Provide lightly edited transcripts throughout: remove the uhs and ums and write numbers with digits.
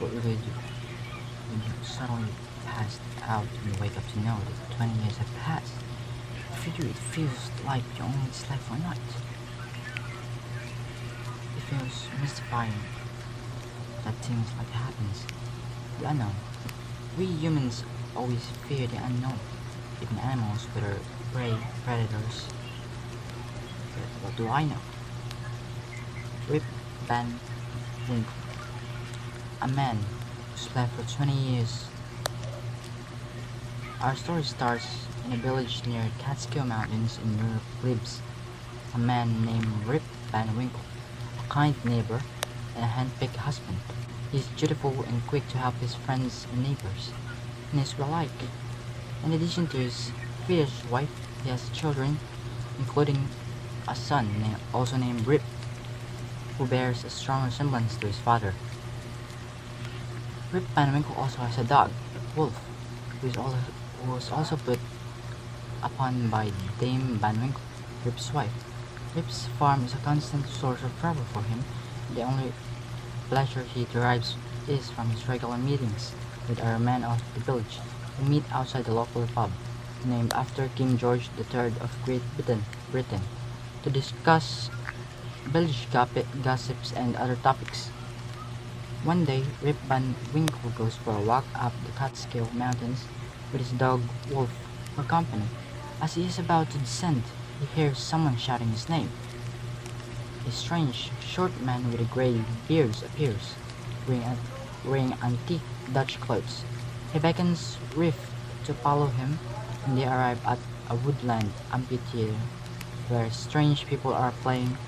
What will you do when you suddenly passed out and wake up to know that 20 years have passed? For you, it feels like you only slept for a night. It feels mystifying that things like that happens. The unknown. We humans always fear the unknown. Even animals, whether prey, predators. But what do I know? Rip Van Winkle, a man who slept for 20 years. Our story starts in a village near Catskill Mountains in Europe lives a man named Rip Van Winkle, a kind neighbor and a hand-picked husband. He is dutiful and quick to help his friends and neighbors, and is well-liked. In addition to his fierce wife, he has children, including a son also named Rip, who bears a strong resemblance to his father. Rip Van Winkle also has a dog, Wolf, who was also put upon by Dame Van Winkle, Rip's wife. Rip's farm is a constant source of trouble for him. The only pleasure he derives is from his regular meetings with other men of the village, who meet outside the local pub, named after King George III of Great Britain, to discuss village gossips and other topics. One day, Rip Van Winkle goes for a walk up the Catskill Mountains with his dog Wolf for company. As he is about to descend, he hears someone shouting his name. A strange, short man with a grey beard appears, wearing antique Dutch clothes. He beckons Rip to follow him, and they arrive at a woodland amphitheater where strange people are playing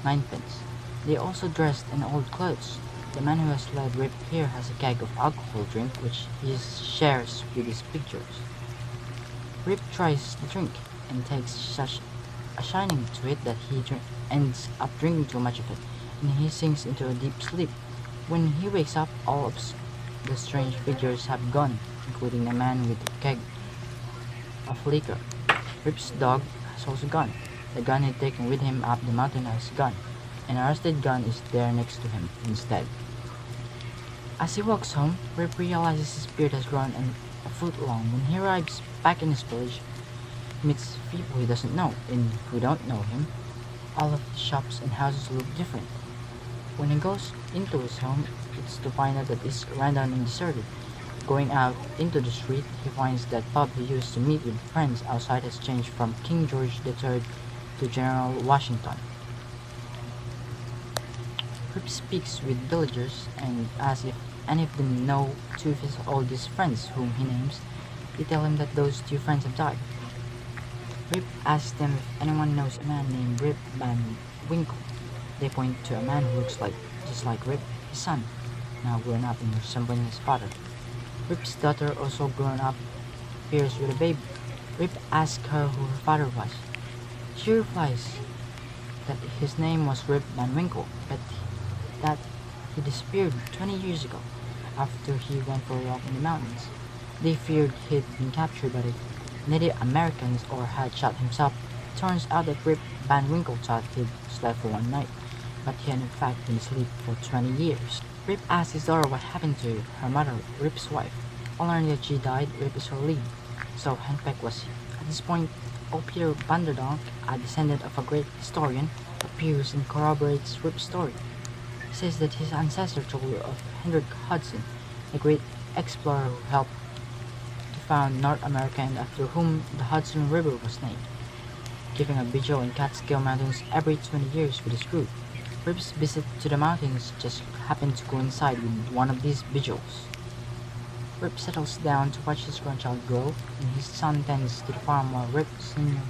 ninepins. They are also dressed in old clothes. The man who has led Rip here has a keg of alcohol drink which he shares with his pictures. Rip tries the drink and takes such a shining to it that he ends up drinking too much of it, and he sinks into a deep sleep. When he wakes up, all of the strange figures have gone, including the man with the keg of liquor. Rip's dog has also gone. The gun he'd taken with him up the mountain has gone. An rusted gun is there next to him instead. As he walks home, Rip realizes his beard has grown a foot long. When he arrives back in his village, he meets people he doesn't know and who don't know him. All of the shops and houses look different. When he goes into his home, it's to find out that it's run-down and deserted. Going out into the street, he finds that pub he used to meet with friends outside has changed from King George III to General Washington. Rip speaks with villagers and asks if any of them know two of his oldest friends, whom he names. They tell him that those two friends have died. Rip asks them if anyone knows a man named Rip Van Winkle. They point to a man who looks just like Rip, his son, now grown up and resembling his father. Rip's daughter, also grown up, appears with a baby. Rip asks her who her father was. She replies that his name was Rip Van Winkle, but that he disappeared 20 years ago after he went for a walk in the mountains. They feared he'd been captured by the Native Americans or had shot himself. It turns out that Rip Van Winkle thought he'd slept for one night, but he had in fact been asleep for 20 years. Rip asks his daughter what happened to her mother, Rip's wife. On learning that she died, Rip is relieved. So handpicked was he. At this point, old Peter Vanderdonk, a descendant of a great historian, appears and corroborates Rip's story. He says that his ancestor told of Hendrik Hudson, a great explorer who helped to found North America and after whom the Hudson River was named, giving a vigil in Catskill Mountains every 20 years with his crew. Rip's visit to the mountains just happened to coincide with one of these vigils. Rip settles down to watch his grandchild grow, and his son tends to the farm while Rip Sr.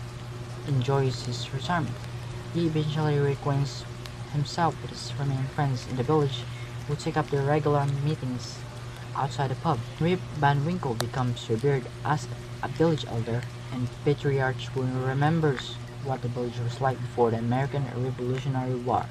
enjoys his retirement. He eventually reacquaints himself with his remaining friends in the village, who take up their regular meetings outside the pub. Rip Van Winkle becomes revered as a village elder and patriarch who remembers what the village was like before the American Revolutionary War.